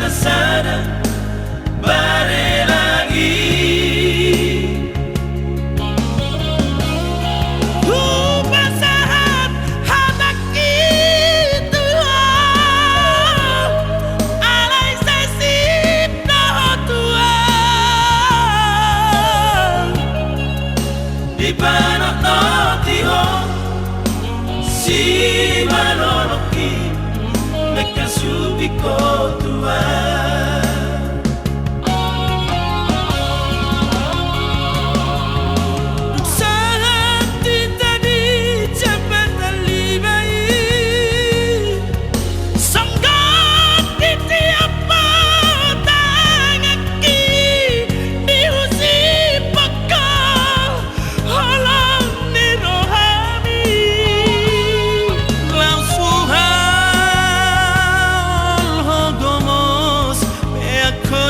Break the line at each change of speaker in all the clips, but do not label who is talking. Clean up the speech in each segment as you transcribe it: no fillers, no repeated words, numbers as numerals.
tak sadar bare lagi.
Basahan hatak itu alay sesip doh tua
Di panok no tiho si manoloki meka subi ko tua.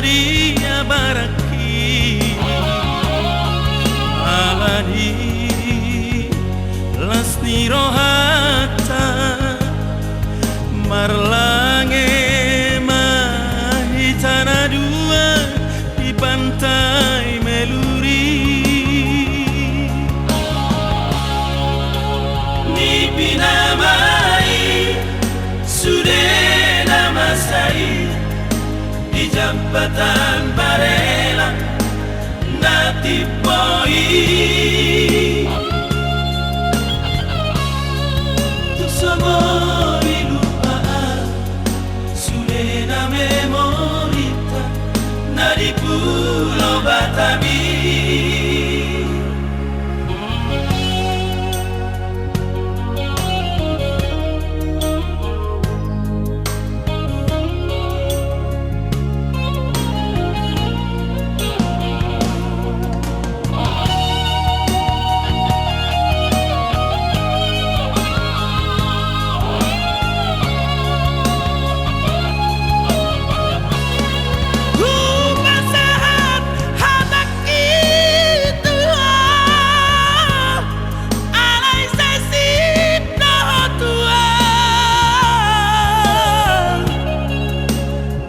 Dia baraki alani lasni rohata marlange mahitana dua di pantai Meluri
Ni pinamai sudah nama saya di jambatan Barela natipoi tu semua dilupaan sudah na memorita na di Pulau Batabi.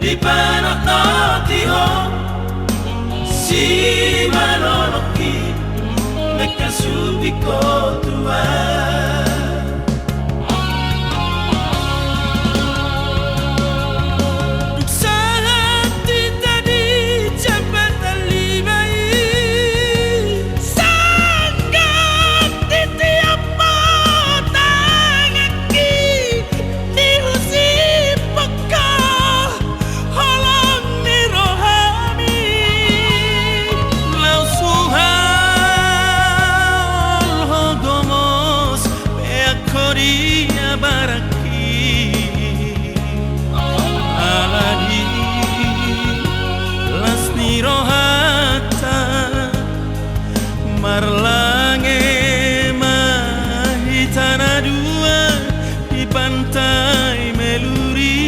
Di panok no tiho si manoloki meka subi ko tua.
Dia baraki alani lasni rohata marlange mahitana dua di pantai Meluri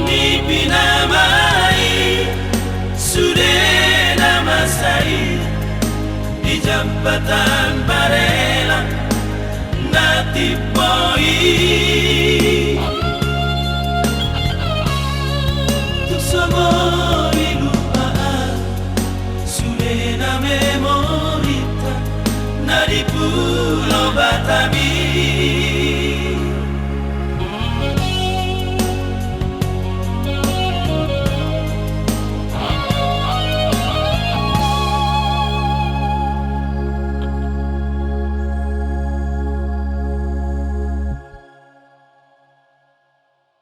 Ni pinamai sudah nama saya di jambatan Barela natipoi